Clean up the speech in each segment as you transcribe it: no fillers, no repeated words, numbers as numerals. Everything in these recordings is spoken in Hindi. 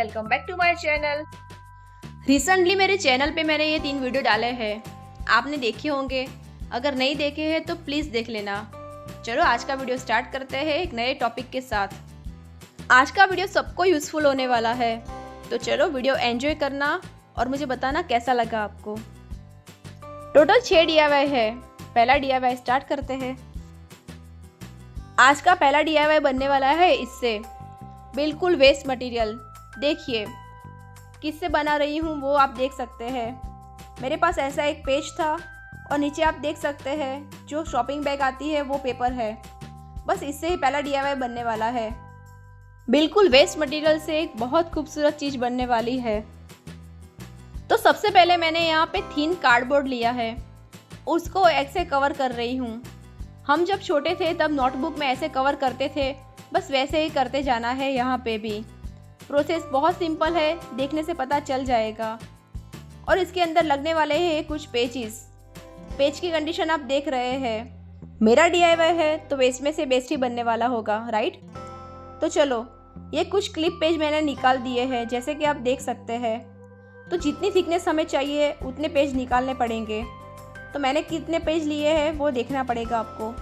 Welcome back to my channel. Recently मेरे चैनल पे मैंने ये 3 वीडियो डाले हैं, आपने देखे होंगे। अगर नहीं देखे हैं तो प्लीज़ देख लेना। चलो आज का वीडियो स्टार्ट करते हैं एक नए टॉपिक के साथ। आज का वीडियो सबको यूज़फुल होने वाला है, तो चलो वीडियो एंजॉय करना और मुझे बताना कैसा लगा आपको। टोटल 6 DIY है। पहला DIY स्टार्ट करते हैं। आज का पहला DIY बनने वाला है इससे, बिल्कुल वेस्ट मटेरियल। देखिए किससे बना रही हूँ वो आप देख सकते हैं। मेरे पास ऐसा एक पेज था और नीचे आप देख सकते हैं जो शॉपिंग बैग आती है वो पेपर है। बस इससे ही पहला DIY बनने वाला है। बिल्कुल वेस्ट मटेरियल से एक बहुत खूबसूरत चीज़ बनने वाली है। तो सबसे पहले मैंने यहाँ पे थिन कार्डबोर्ड लिया है, उसको ऐसे कवर कर रही हूँ। हम जब छोटे थे तब नोटबुक में ऐसे कवर करते थे, बस वैसे ही करते जाना है। यहाँ पे भी प्रोसेस बहुत सिंपल है, देखने से पता चल जाएगा। और इसके अंदर लगने वाले हैं कुछ पेजेस। पेज की कंडीशन आप देख रहे हैं। मेरा DIY है तो वेस्ट में से बेस्ट ही बनने वाला होगा, राइट। तो चलो ये कुछ क्लिप पेज मैंने निकाल दिए हैं, जैसे कि आप देख सकते हैं। तो जितनी थिकनेस हमें चाहिए उतने पेज निकालने पड़ेंगे। तो मैंने कितने पेज लिए हैं वो देखना पड़ेगा आपको।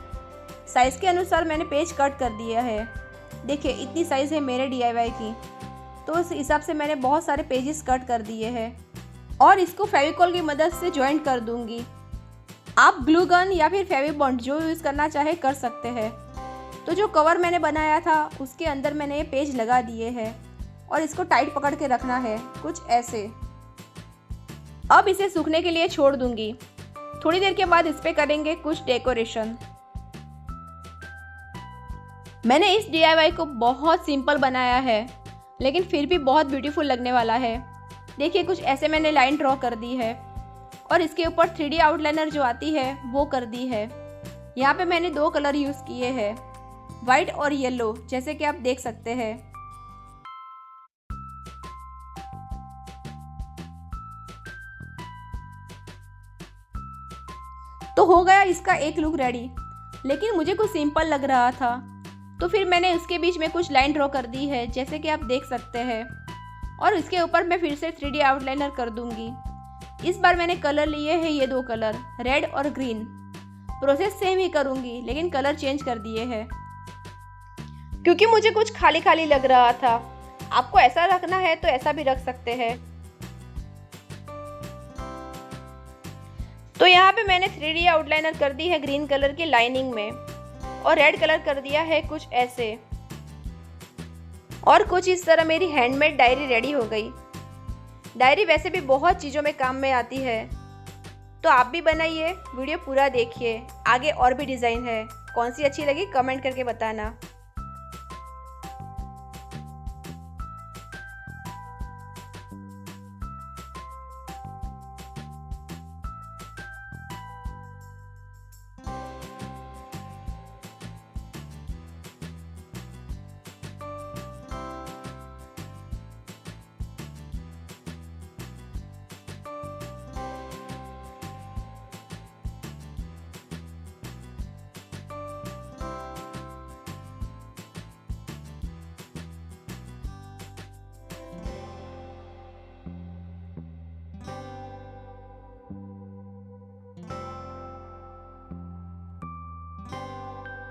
साइज़ के अनुसार मैंने पेज कट कर दिया है। देखिए इतनी साइज़ है मेरे DIY की, तो उस हिसाब से मैंने बहुत सारे पेजेस कट कर दिए हैं। और इसको फेविकॉल की मदद से जॉइंट कर दूंगी। आप ग्लू गन या फिर फेविबॉन्ड जो यूज़ करना चाहे कर सकते हैं। तो जो कवर मैंने बनाया था उसके अंदर मैंने ये पेज लगा दिए हैं और इसको टाइट पकड़ के रखना है, कुछ ऐसे। अब इसे सूखने के लिए छोड़ दूंगी। थोड़ी देर के बाद इस पे करेंगे कुछ डेकोरेशन। मैंने इस DIY को बहुत सिंपल बनाया है, लेकिन फिर भी बहुत ब्यूटीफुल लगने वाला है। देखिए कुछ ऐसे मैंने लाइन ड्रॉ कर दी है और इसके ऊपर 3D आउटलाइनर जो आती है वो कर दी है। यहाँ पे मैंने 2 कलर यूज़ किए हैं, वाइट और येलो, जैसे कि आप देख सकते हैं। तो हो गया इसका एक लुक रेडी, लेकिन मुझे कुछ सिंपल लग रहा था, तो फिर मैंने उसके बीच में कुछ लाइन ड्रॉ कर दी है, जैसे कि आप देख सकते हैं। और इसके ऊपर मैं फिर से 3D आउटलाइनर कर दूंगी। इस बार मैंने कलर लिए हैं ये 2 कलर, रेड और ग्रीन। प्रोसेस सेम ही करूंगी, लेकिन कलर चेंज कर दिए हैं क्योंकि मुझे कुछ खाली खाली लग रहा था। आपको ऐसा रखना है तो ऐसा भी रख सकते हैं। तो यहाँ पे मैंने 3D आउटलाइनर कर दी है ग्रीन कलर की लाइनिंग में, और रेड कलर कर दिया है कुछ ऐसे। और कुछ इस तरह मेरी हैंडमेड डायरी रेडी हो गई। डायरी वैसे भी बहुत चीज़ों में काम में आती है, तो आप भी बनाइए, वीडियो पूरा देखिए। आगे और भी डिज़ाइन है, कौन सी अच्छी लगी कमेंट करके बताना।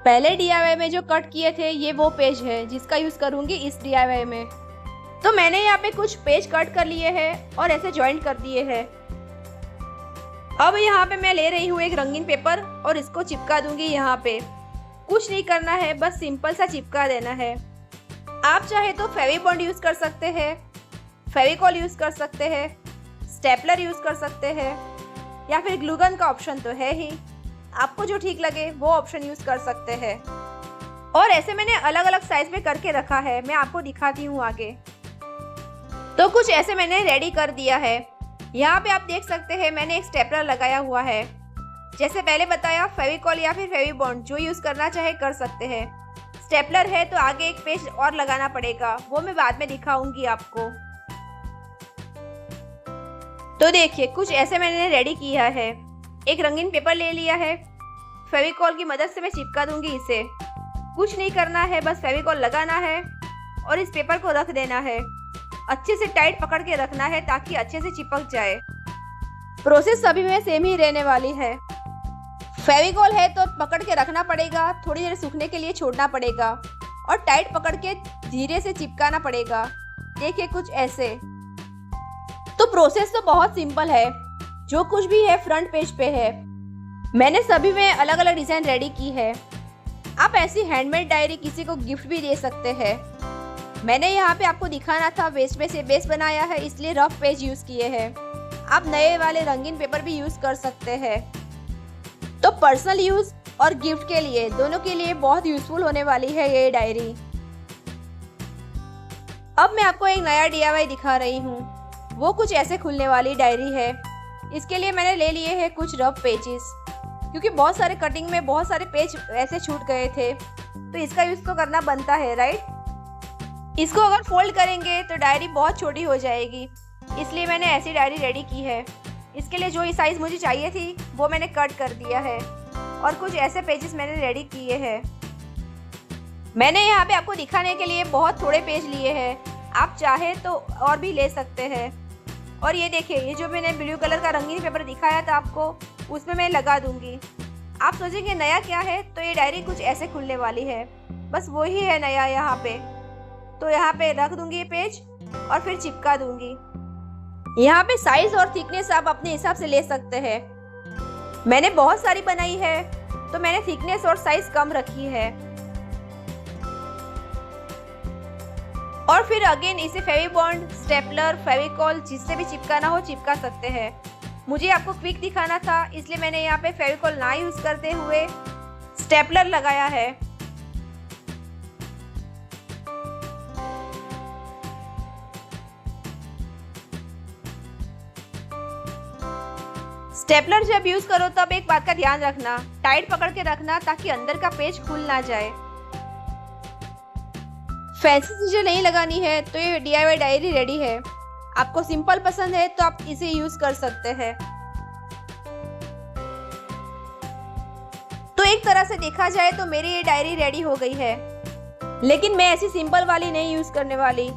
पहले DIY में जो कट किए थे ये वो पेज है जिसका यूज़ करूँगी इस DIY में। तो मैंने यहाँ पे कुछ पेज कट कर लिए हैं और ऐसे जॉइंट कर दिए हैं। अब यहाँ पे मैं ले रही हूँ एक रंगीन पेपर और इसको चिपका दूंगी। यहाँ पे कुछ नहीं करना है, बस सिंपल सा चिपका देना है। आप चाहे तो फेविबॉन्ड यूज़ कर सकते हैं, फेविकॉल यूज़ कर सकते हैं, स्टेपलर यूज़ कर सकते हैं, या फिर ग्लू गन का ऑप्शन तो है ही। आपको जो ठीक लगे वो ऑप्शन यूज़ कर सकते हैं। और ऐसे मैंने अलग अलग साइज में करके रखा है, मैं आपको दिखाती हूँ आगे। तो कुछ ऐसे मैंने रेडी कर दिया है। यहाँ पे आप देख सकते हैं मैंने एक स्टेपलर लगाया हुआ है। जैसे पहले बताया, फेविकॉल या फिर फेविबॉन्ड जो यूज़ करना चाहे कर सकते हैं। स्टेपलर है तो आगे एक पेज और लगाना पड़ेगा, वो मैं बाद में दिखाऊंगी आपको। तो देखिए कुछ ऐसे मैंने रेडी किया है। एक रंगीन पेपर ले लिया है, फेविकॉल की मदद से मैं चिपका दूंगी इसे। कुछ नहीं करना है, बस फेविकॉल लगाना है और इस पेपर को रख देना है। अच्छे से टाइट पकड़ के रखना है ताकि अच्छे से चिपक जाए। प्रोसेस सभी में सेम ही रहने वाली है। फेविकॉल है तो पकड़ के रखना पड़ेगा, थोड़ी देर सूखने के लिए छोड़ना पड़ेगा और टाइट पकड़ के धीरे से चिपकाना पड़ेगा। देखिए कुछ ऐसे। तो प्रोसेस तो बहुत सिंपल है, जो कुछ भी है फ्रंट पेज पे है। मैंने सभी में अलग अलग डिज़ाइन रेडी की है। आप ऐसी हैंडमेड डायरी किसी को गिफ्ट भी दे सकते हैं। मैंने यहाँ पे आपको दिखाना था, वेस्ट में से बेस बनाया है इसलिए रफ पेज यूज़ किए हैं। आप नए वाले रंगीन पेपर भी यूज़ कर सकते हैं। तो पर्सनल यूज़ और गिफ्ट के लिए दोनों के लिए बहुत यूज़फुल होने वाली है ये डायरी। अब मैं आपको एक नया DIY दिखा रही हूँ। वो कुछ ऐसे खुलने वाली डायरी है। इसके लिए मैंने ले लिए हैं कुछ रफ पेजेस, क्योंकि बहुत सारे कटिंग में बहुत सारे पेज ऐसे छूट गए थे, तो इसका यूज़ तो करना बनता है, राइट। इसको अगर फोल्ड करेंगे तो डायरी बहुत छोटी हो जाएगी, इसलिए मैंने ऐसी डायरी रेडी की है। इसके लिए जो साइज़ मुझे चाहिए थी वो मैंने कट कर दिया है और कुछ ऐसे पेजेस मैंने रेडी किए हैं। मैंने यहाँ पे आपको दिखाने के लिए बहुत थोड़े पेज लिए हैं, आप चाहे तो और भी ले सकते हैं। और ये देखिए, ये जो मैंने ब्लू कलर का रंगीन पेपर दिखाया था आपको, उसमें मैं लगा दूंगी। आप सोचेंगे नया क्या है, तो ये डायरी कुछ ऐसे खुलने वाली है, बस वही है नया यहाँ पे। तो यहाँ पे रख दूंगी ये पेज और फिर चिपका दूंगी। यहाँ पे साइज और थिकनेस आप अपने हिसाब से ले सकते हैं। मैंने बहुत सारी बनाई है तो मैंने थिकनेस और साइज कम रखी है। और फिर अगेन इसे फेविबॉन्ड, स्टेपलर, फेविकॉल जिससे भी चिपकाना हो चिपका सकते हैं। मुझे आपको क्विक दिखाना था इसलिए मैंने यहाँ पे फेविकॉल ना यूज करते हुए स्टेपलर लगाया है। स्टेपलर जब यूज करो तब एक बात का ध्यान रखना, टाइट पकड़ के रखना ताकि अंदर का पेज खुल ना जाए। फैंसी चीजें नहीं लगानी है तो ये DIY डायरी रेडी है। आपको सिंपल पसंद है तो आप इसे यूज कर सकते हैं। तो एक तरह से देखा जाए तो मेरी ये डायरी रेडी हो गई है, लेकिन मैं ऐसी सिंपल वाली नहीं यूज करने वाली,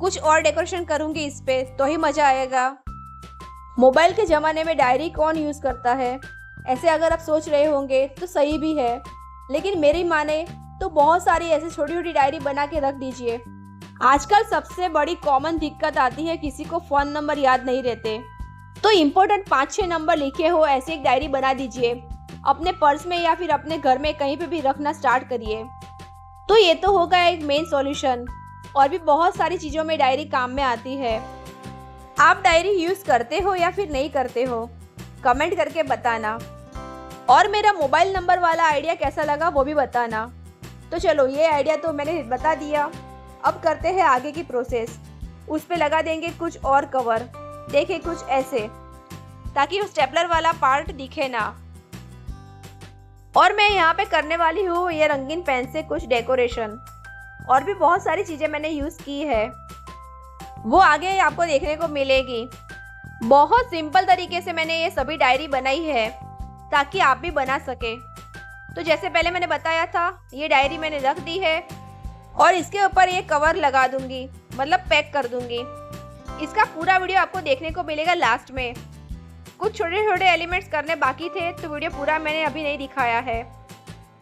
कुछ और डेकोरेशन करूंगी इस पे तो ही मजा आएगा। मोबाइल के ज़माने में डायरी कौन यूज़ करता है, ऐसे अगर आप सोच रहे होंगे तो सही भी है, लेकिन मेरी माने तो बहुत सारी ऐसी छोटी छोटी डायरी बना के रख दीजिए। आजकल सबसे बड़ी कॉमन दिक्कत आती है किसी को फ़ोन नंबर याद नहीं रहते, तो इम्पोर्टेंट 5-6 नंबर लिखे हो ऐसी एक डायरी बना दीजिए। अपने पर्स में या फिर अपने घर में कहीं पे भी रखना स्टार्ट करिए। तो ये तो होगा एक मेन सॉल्यूशन। और भी बहुत सारी चीज़ों में डायरी काम में आती है। आप डायरी यूज़ करते हो या फिर नहीं करते हो, कमेंट करके बताना। और मेरा मोबाइल नंबर वाला आइडिया कैसा लगा वो भी बताना। तो चलो, ये आइडिया तो मैंने बता दिया, अब करते हैं आगे की प्रोसेस। उस पे लगा देंगे कुछ और कवर, देखिए कुछ ऐसे, ताकि उस स्टेपलर वाला पार्ट दिखे ना। और मैं यहाँ पे करने वाली हूँ ये रंगीन पेन से कुछ डेकोरेशन, और भी बहुत सारी चीज़ें मैंने यूज़ की है, वो आगे आपको देखने को मिलेगी। बहुत सिंपल तरीके से मैंने ये सभी डायरी बनाई है ताकि आप भी बना सके। तो जैसे पहले मैंने बताया था, ये डायरी मैंने रख दी है और इसके ऊपर ये कवर लगा दूंगी, मतलब पैक कर दूंगी। इसका पूरा वीडियो आपको देखने को मिलेगा लास्ट में। कुछ छोटे छोटे एलिमेंट्स करने बाकी थे तो वीडियो पूरा मैंने अभी नहीं दिखाया है।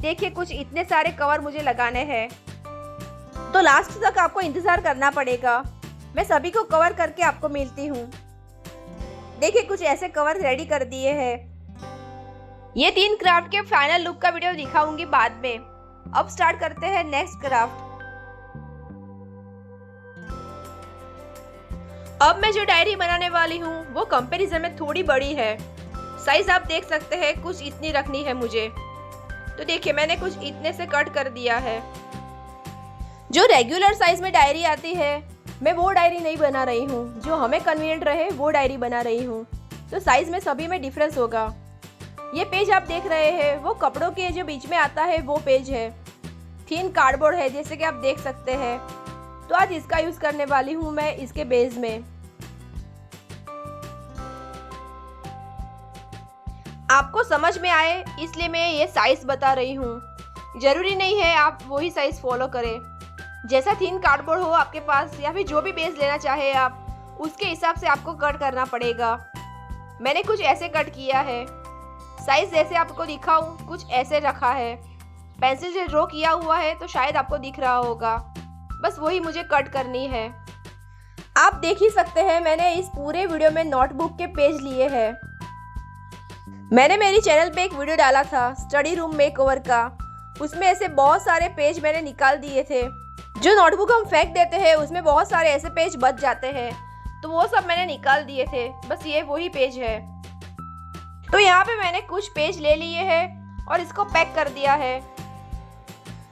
देखिए कुछ इतने सारे कवर मुझे लगाने हैं, तो लास्ट तक आपको इंतज़ार करना पड़ेगा। मैं सभी को कवर करके आपको मिलती हूँ। देखिए कुछ ऐसे कवर रेडी कर दिए हैं। ये 3 क्राफ्ट के फाइनल लुक का वीडियो दिखाऊंगी बाद में। अब स्टार्ट करते हैं नेक्स्ट क्राफ्ट। अब मैं जो डायरी बनाने वाली हूँ वो कंपैरिजन में थोड़ी बड़ी है। साइज आप देख सकते हैं, कुछ इतनी रखनी है मुझे। तो देखिए मैंने कुछ इतने से कट कर दिया है। जो रेगुलर साइज में डायरी आती है, मैं वो डायरी नहीं बना रही हूँ। जो हमें कन्वीनियंट रहे वो डायरी बना रही हूँ। तो साइज में सभी में डिफरेंस होगा। ये पेज आप देख रहे हैं वो कपड़ों के जो बीच में आता है वो पेज है। थिन कार्डबोर्ड है जैसे कि आप देख सकते हैं। तो आज इसका यूज़ करने वाली हूँ मैं इसके बेस में। आपको समझ में आए इसलिए मैं ये साइज बता रही हूँ। जरूरी नहीं है आप वही साइज फॉलो करें। जैसा थीन कार्डबोर्ड हो आपके पास या फिर जो भी बेस लेना चाहे आप, उसके हिसाब से आपको कट करना पड़ेगा। मैंने कुछ ऐसे कट किया है। साइज जैसे आपको दिखाऊं कुछ ऐसे रखा है। पेंसिल से ड्रॉ किया हुआ है तो शायद आपको दिख रहा होगा। बस वही मुझे कट करनी है। आप देख ही सकते हैं मैंने इस पूरे वीडियो में नोटबुक के पेज लिए हैं। मैंने मेरी चैनल पे एक वीडियो डाला था स्टडी रूम मेकओवर का। उसमें ऐसे बहुत सारे पेज मैंने निकाल दिए थे। जो नोटबुक हम फेंक देते हैं उसमें बहुत सारे ऐसे पेज बच जाते हैं, तो वो सब मैंने निकाल दिए थे। बस ये वही पेज है। तो यहाँ पे मैंने कुछ पेज ले लिए हैं और इसको पैक कर दिया है।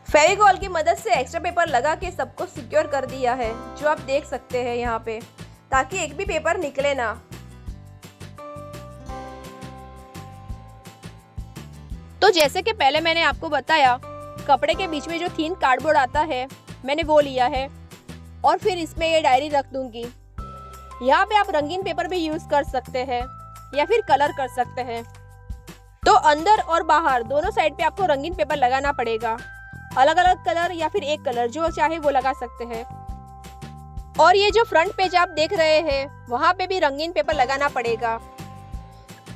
फेविकॉल की मदद से एक्स्ट्रा पेपर लगा के सबको सिक्योर कर दिया है, जो आप देख सकते हैं यहाँ पे, ताकि एक भी पेपर निकले ना। तो जैसे कि पहले मैंने आपको बताया, कपड़े के बीच में जो थीन कार्डबोर्ड आता है मैंने वो लिया है और फिर इसमें ये डायरी रख दूंगी। यहाँ पे आप रंगीन पेपर भी यूज कर सकते हैं या फिर कलर कर सकते हैं। तो अंदर और बाहर दोनों साइड पे आपको रंगीन पेपर लगाना पड़ेगा। अलग अलग कलर या फिर एक कलर जो चाहे वो लगा सकते हैं। और ये जो फ्रंट पेज आप देख रहे हैं वहाँ पे भी रंगीन पेपर लगाना पड़ेगा।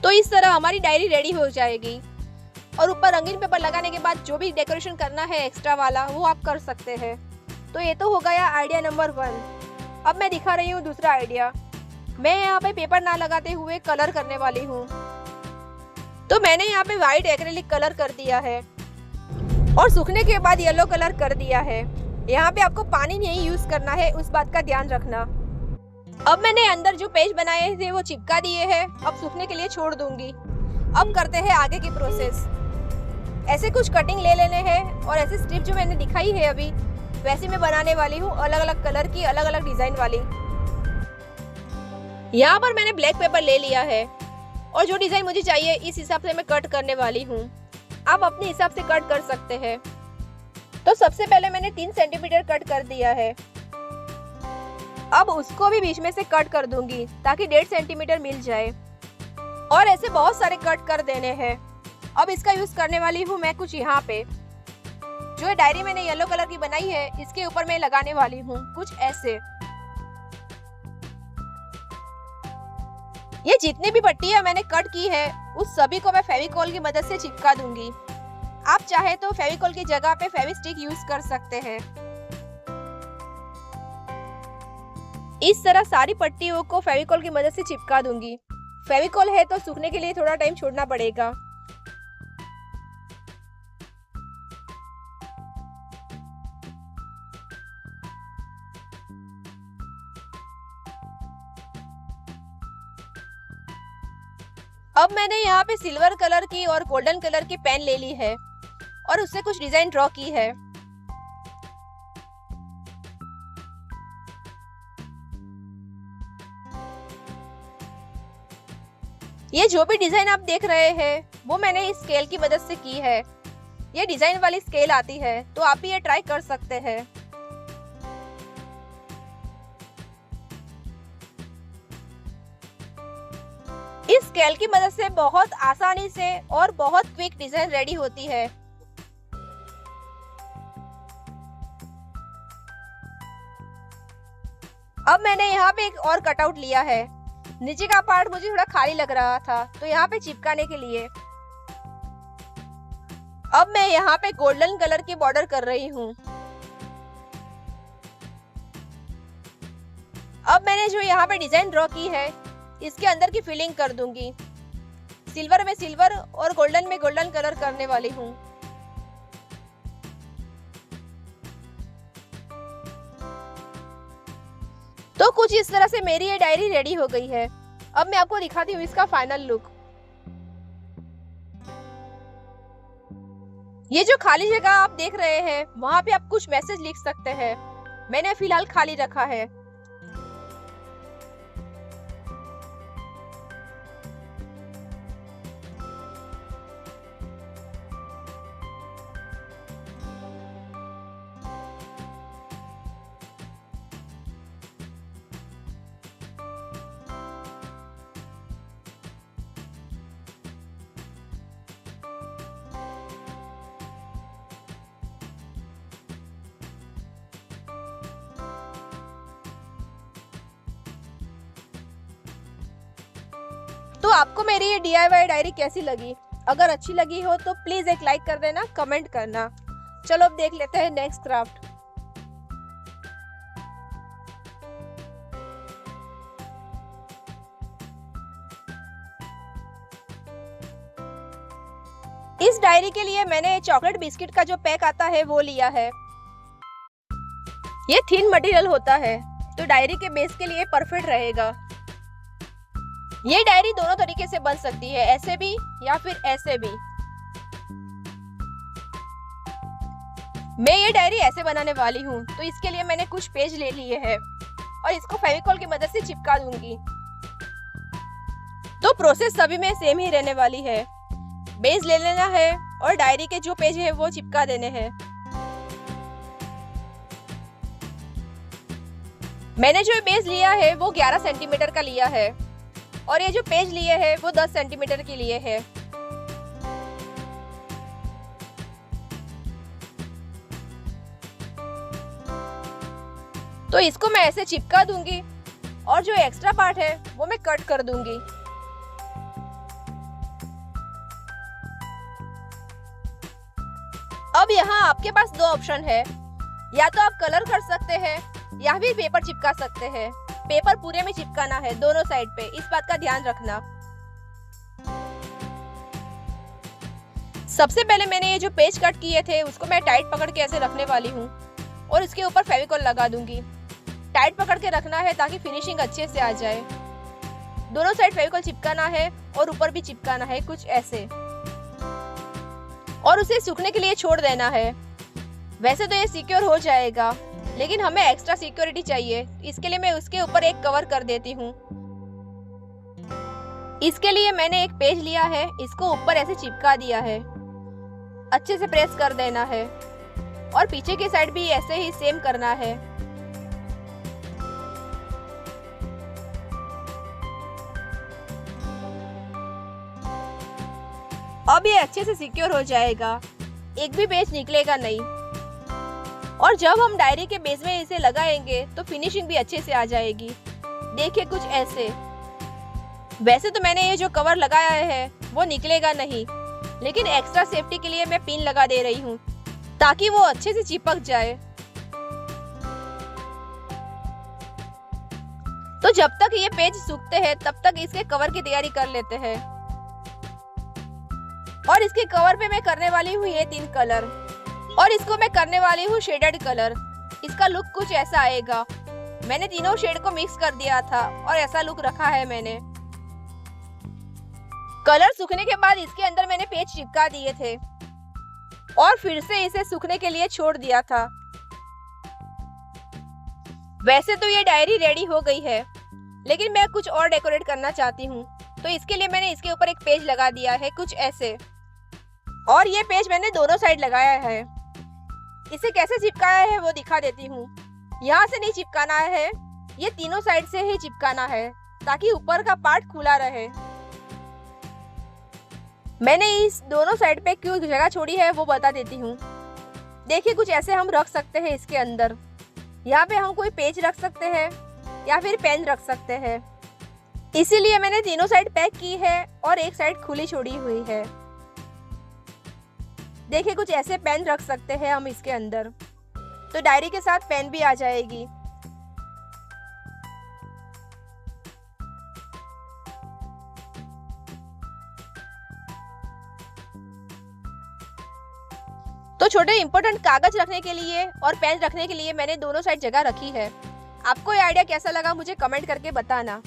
तो इस तरह हमारी डायरी रेडी हो जाएगी। और ऊपर रंगीन पेपर लगाने के बाद जो भी डेकोरेशन करना है एक्स्ट्रा वाला वो आप कर सकते हैं। तो ये तो हो गया आइडिया नंबर 1। अब मैं दिखा रही हूँ दूसरा आइडिया। मैं यहाँ पे पेपर ना लगाते हुए कलर करने वाली हूँ। तो मैंने यहाँ पे वाइट एक्रेलिक कलर कर दिया है और सूखने के बाद येलो कलर कर दिया है। यहाँ पे आपको पानी नहीं यूज करना है, उस बात का ध्यान रखना। अब मैंने अंदर जो पेज बनाए थे वो चिपका दिए हैं। अब सूखने के लिए छोड़ दूंगी। अब करते हैं आगे की प्रोसेस। ऐसे कुछ कटिंग ले लेने हैं और ऐसे स्ट्रिप जो मैंने दिखाई है अभी वैसे मैं बनाने वाली हूँ, अलग अलग कलर की, अलग अलग डिजाइन वाली। यहाँ पर मैंने ब्लैक पेपर ले लिया है और जो डिजाइन मुझे चाहिए इस हिसाब से मैं कट करने वाली हूँ। आप अपने हिसाब से कट कर सकते हैं। तो सबसे पहले मैंने 3 सेंटीमीटर कट कर दिया है। अब उसको भी बीच में से कट कर दूंगी ताकि 1.5 सेंटीमीटर मिल जाए। और ऐसे बहुत सारे कट कर देने हैं। अब इसका यूज करने वाली हूँ मैं कुछ यहाँ पे। जो डायरी मैंने येलो कलर की बनाई है इसके ऊपर मैं लगाने वाली हूँ कुछ ऐसे। ये जितनी भी पट्टियां मैंने कट की है उस सभी को मैं फेविकॉल की मदद से चिपका दूंगी। आप चाहे तो फेविकॉल की जगह पे फेविस्टिक यूज कर सकते हैं। इस तरह सारी पट्टियों को फेविकॉल की मदद से चिपका दूंगी। फेविकॉल है तो सूखने के लिए थोड़ा टाइम छोड़ना पड़ेगा। अब मैंने यहाँ पे सिल्वर कलर की और गोल्डन कलर की पेन ले ली है और उससे कुछ डिजाइन ड्रॉ की है। ये जो भी डिजाइन आप देख रहे हैं वो मैंने इस स्केल की मदद से की है। ये डिजाइन वाली स्केल आती है तो आप भी ये ट्राई कर सकते हैं। इस स्केल की मदद से बहुत आसानी से और बहुत क्विक डिजाइन रेडी होती है। अब मैंने यहाँ पे एक और कटआउट लिया है। नीचे का पार्ट मुझे थोड़ा खाली लग रहा था तो यहाँ पे चिपकाने के लिए अब मैं यहाँ पे गोल्डन कलर की बॉर्डर कर रही हूँ। अब मैंने जो यहाँ पे डिजाइन ड्रॉ की है इसके अंदर की फिलिंग कर दूंगी। सिल्वर में सिल्वर और गोल्डन में गोल्डन कलर करने वाली हूँ। तो कुछ इस तरह से मेरी ये डायरी रेडी हो गई है। अब मैं आपको दिखाती हूँ इसका फाइनल लुक। ये जो खाली जगह आप देख रहे हैं वहां पे आप कुछ मैसेज लिख सकते हैं। मैंने फिलहाल खाली रखा है। आपको मेरी ये DIY डायरी कैसी लगी? अगर अच्छी लगी हो तो प्लीज एक लाइक कर देना, कमेंट करना। चलो अब देख लेते हैं नेक्स्ट क्राफ्ट। इस डायरी के लिए मैंने चॉकलेट बिस्किट का जो पैक आता है वो लिया है। ये थिन मटेरियल होता है तो डायरी के बेस के लिए परफेक्ट रहेगा। ये डायरी दोनों तरीके से बन सकती है, ऐसे भी या फिर ऐसे भी। मैं ये डायरी ऐसे बनाने वाली हूँ तो इसके लिए मैंने कुछ पेज ले लिए हैं और इसको फेविकॉल की मदद से चिपका दूंगी। तो प्रोसेस सभी में सेम ही रहने वाली है। बेस ले लेना है और डायरी के जो पेज है वो चिपका देने हैं। मैंने जो बेस लिया है वो 11 सेंटीमीटर का लिया है और ये जो पेज लिए हैं वो 10 सेंटीमीटर के लिए है। तो इसको मैं ऐसे चिपका दूंगी और जो एक्स्ट्रा पार्ट है वो मैं कट कर दूंगी। अब यहाँ आपके पास दो ऑप्शन है, या तो आप कलर कर सकते हैं या फिर पेपर चिपका सकते हैं। पेपर पूरे में चिपकाना है दोनों साइड पे, इस बात का ध्यान रखना। सबसे पहले मैंने ये जो पेज कट किए थे उसको मैं टाइट पकड़ के ऐसे रखने वाली हूँ और इसके ऊपर फेविकॉल लगा दूंगी। टाइट पकड़ के रखना है ताकि फिनिशिंग अच्छे से आ जाए। दोनों साइड फेविकॉल चिपकाना है और ऊपर भी चिपकाना है कुछ ऐसे, और उसे सूखने के लिए छोड़ देना है। वैसे तो ये सिक्योर हो जाएगा लेकिन हमें एक्स्ट्रा सिक्योरिटी चाहिए, इसके लिए मैं उसके ऊपर एक कवर कर देती हूँ। इसके लिए मैंने एक पेज लिया है, इसको ऊपर ऐसे चिपका दिया है। अच्छे से प्रेस कर देना है और पीछे की साइड भी ऐसे ही सेम करना है। अब ये अच्छे से सिक्योर हो जाएगा, एक भी पेज निकलेगा नहीं। और जब हम डायरी के बेस में इसे लगाएंगे तो फिनिशिंग भी अच्छे से आ जाएगी। देखिए कुछ ऐसे। वैसे तो मैंने ये जो कवर लगाया है वो निकलेगा नहीं, लेकिन एक्स्ट्रा सेफ्टी के लिए मैं पिन लगा दे रही हूँ ताकि वो अच्छे से चिपक जाए। तो जब तक ये पेज सूखते हैं तब तक इसके कवर की तैयारी कर लेते हैं। और इसके कवर पे मैं करने वाली हूँ ये 3 कलर और इसको मैं करने वाली हूँ शेडेड कलर। इसका लुक कुछ ऐसा आएगा। मैंने तीनों शेड को मिक्स कर दिया था और ऐसा लुक रखा है मैंने। कलर सूखने के बाद इसके अंदर मैंने पेज चिपका दिए थे और फिर से इसे सूखने के लिए छोड़ दिया था। वैसे तो ये डायरी रेडी हो गई है लेकिन मैं कुछ और डेकोरेट करना चाहती हूँ, तो इसके लिए मैंने इसके ऊपर एक पेज लगा दिया है कुछ ऐसे। और ये पेज मैंने दोनों साइड लगाया है। इसे कैसे चिपकाया है वो दिखा देती हूँ। यहाँ से नहीं चिपकाना है, ये तीनों साइड से ही चिपकाना है ताकि ऊपर का पार्ट खुला रहे। मैंने इस दोनों साइड पे क्यों जगह छोड़ी है वो बता देती हूँ। देखिए कुछ ऐसे हम रख सकते हैं इसके अंदर। यहाँ पे हम कोई पेज रख सकते हैं या फिर पेन रख सकते हैं, इसीलिए मैंने तीनों साइड पैक की है और एक साइड खुली छोड़ी हुई है। देखिए कुछ ऐसे पेन रख सकते हैं हम इसके अंदर, तो डायरी के साथ पेन भी आ जाएगी। तो छोटे इंपॉर्टेंट कागज रखने के लिए और पेन रखने के लिए मैंने दोनों साइड जगह रखी है। आपको ये आइडिया कैसा लगा मुझे कमेंट करके बताना।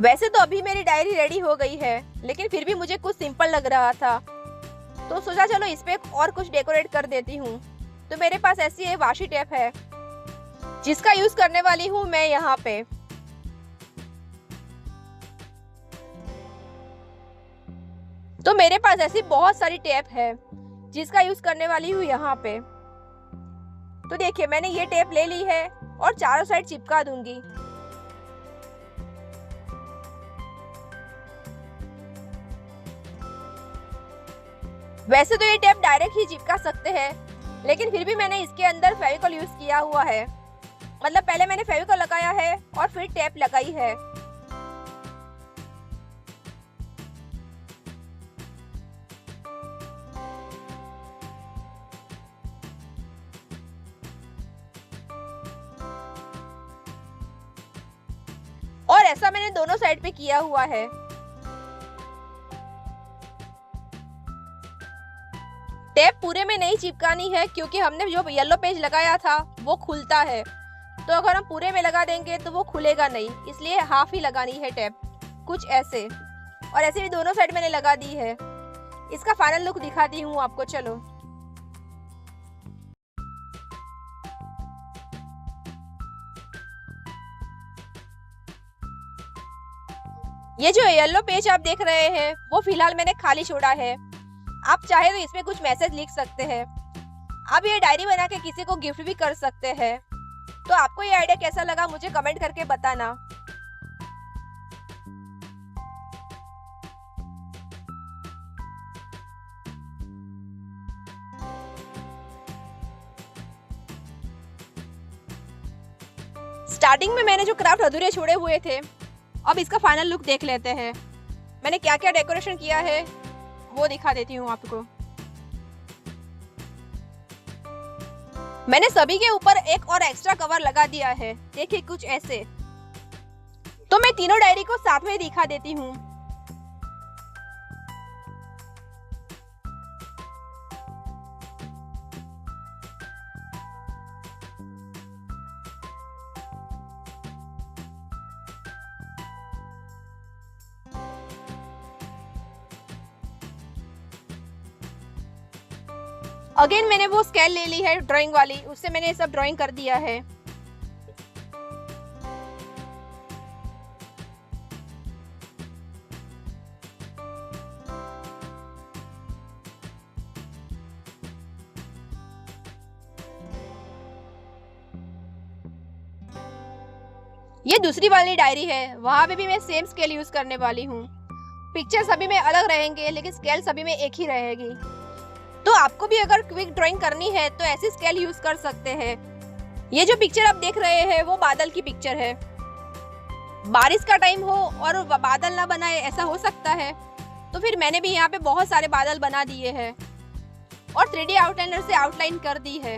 वैसे तो अभी मेरी डायरी रेडी हो गई है लेकिन फिर भी मुझे कुछ सिंपल लग रहा था, तो सोचा चलो इस पे और कुछ डेकोरेट कर देती हूँ। तो मेरे पास ऐसी ये वाशी टेप है जिसका यूज करने वाली हूँ मैं यहाँ पे। तो मेरे पास ऐसी बहुत सारी टेप है जिसका यूज करने वाली हूँ यहाँ पे। तो देखिए मैंने ये टेप ले ली है और चारों साइड चिपका दूंगी। वैसे तो ये टेप डायरेक्ट ही चिपका सकते हैं लेकिन फिर भी मैंने इसके अंदर फेविकॉल यूज किया हुआ है। मतलब पहले मैंने फेविकॉल लगाया है और फिर टेप लगाई है। और ऐसा मैंने दोनों साइड पे किया हुआ है। टेप पूरे में नहीं चिपकानी है क्योंकि हमने जो येलो पेज लगाया था वो खुलता है, तो अगर हम पूरे में लगा देंगे तो वो खुलेगा नहीं, इसलिए हाफ ही लगानी है टेप, कुछ ऐसे। और ऐसे भी दोनों साइड मैंने लगा दी है। इसका फाइनल लुक दिखाती हूँ आपको, चलो। ये जो येलो पेज आप देख रहे हैं वो फिलहाल मैंने खाली छोड़ा है। आप चाहे तो इसमें कुछ मैसेज लिख सकते हैं। आप ये डायरी बना के किसी को गिफ्ट भी कर सकते हैं। तो आपको ये आइडिया कैसा लगा मुझे कमेंट करके बताना। स्टार्टिंग में मैंने जो क्राफ्ट अधूरे छोड़े हुए थे, अब इसका फाइनल लुक देख लेते हैं। मैंने क्या क्या डेकोरेशन किया है वो दिखा देती हूँ आपको। मैंने सभी के ऊपर एक और एक्स्ट्रा कवर लगा दिया है, देखिए कुछ ऐसे। तो मैं तीनों डायरी को साथ में दिखा देती हूँ। अगेन मैंने वो स्केल ले ली है ड्राइंग वाली, उससे मैंने ये सब ड्राइंग कर दिया है। ये दूसरी वाली डायरी है, वहां पे भी मैं सेम स्केल यूज करने वाली हूँ। पिक्चर सभी में अलग रहेंगे लेकिन स्केल सभी में एक ही रहेगी। तो आपको भी अगर क्विक ड्राइंग करनी है तो ऐसी स्केल यूज कर सकते हैं। ये जो पिक्चर आप देख रहे हैं वो बादल की पिक्चर है। बारिश का टाइम हो और बादल ना बनाए ऐसा हो सकता है, तो फिर मैंने भी यहाँ पे बहुत सारे बादल बना दिए हैं और 3D आउटलाइनर से आउटलाइन कर दी है।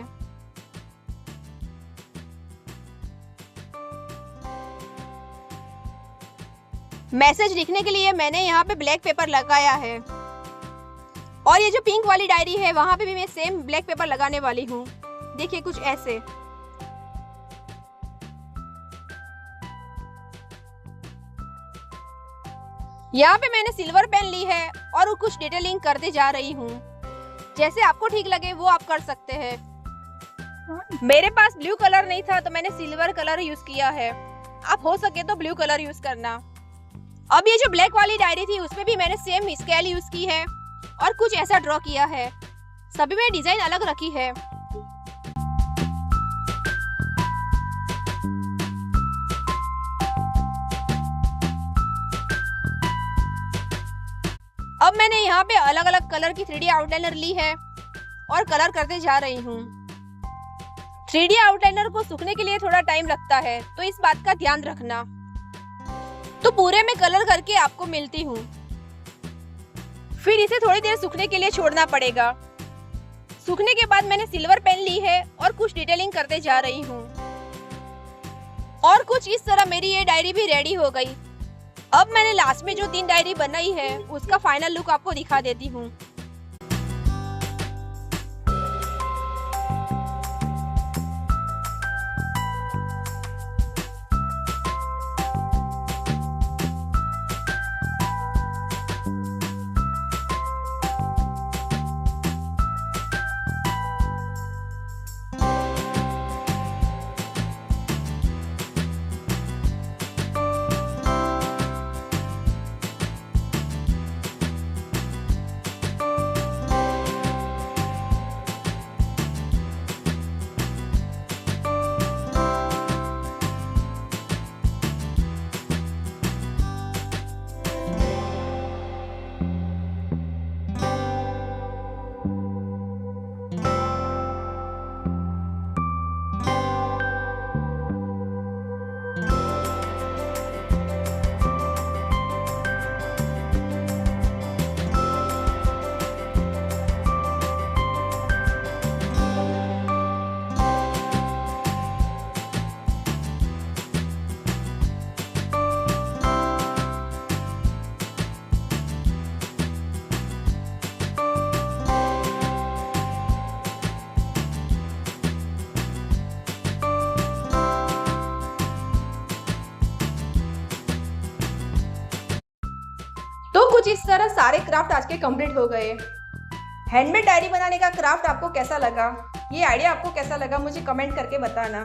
मैसेज लिखने के लिए मैंने यहाँ पे ब्लैक पेपर लगाया है। और ये जो पिंक वाली डायरी है वहां पे भी मैं सेम ब्लैक पेपर लगाने वाली हूँ, देखिए कुछ ऐसे। यहाँ पे मैंने सिल्वर पेन ली है और कुछ डिटेलिंग करते जा रही हूँ। जैसे आपको ठीक लगे वो आप कर सकते हैं। मेरे पास ब्लू कलर नहीं था तो मैंने सिल्वर कलर यूज किया है, आप हो सके तो ब्लू कलर यूज करना। अब ये जो ब्लैक वाली डायरी थी उसमें भी मैंने सेम स्केल यूज की है और कुछ ऐसा ड्रॉ किया है। सभी में डिजाइन अलग रखी है। अब मैंने यहाँ पे अलग अलग कलर की 3D आउटलाइनर ली है और कलर करते जा रही हूँ। 3D आउटलाइनर को सूखने के लिए थोड़ा टाइम लगता है, तो इस बात का ध्यान रखना। तो पूरे में कलर करके आपको मिलती हूँ, फिर इसे थोड़ी देर सूखने के लिए छोड़ना पड़ेगा। सूखने के बाद मैंने सिल्वर पेन ली है और कुछ डिटेलिंग करते जा रही हूँ। और कुछ इस तरह मेरी ये डायरी भी रेडी हो गई। अब मैंने लास्ट में जो 3 डायरी बनाई है उसका फाइनल लुक आपको दिखा देती हूँ। इस तरह सारे क्राफ्ट आज के कंप्लीट हो गए। हैंडमेड डायरी बनाने का क्राफ्ट आपको कैसा लगा, ये आइडिया आपको कैसा लगा, मुझे कमेंट करके बताना।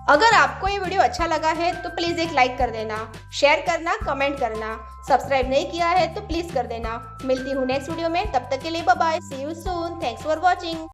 अगर आपको ये वीडियो अच्छा लगा है तो प्लीज़ एक लाइक कर देना, शेयर करना, कमेंट करना। सब्सक्राइब नहीं किया है तो प्लीज़ कर देना। मिलती हूँ नेक्स्ट वीडियो में, तब तक के लिए bye bye, see you soon, thanks for watching.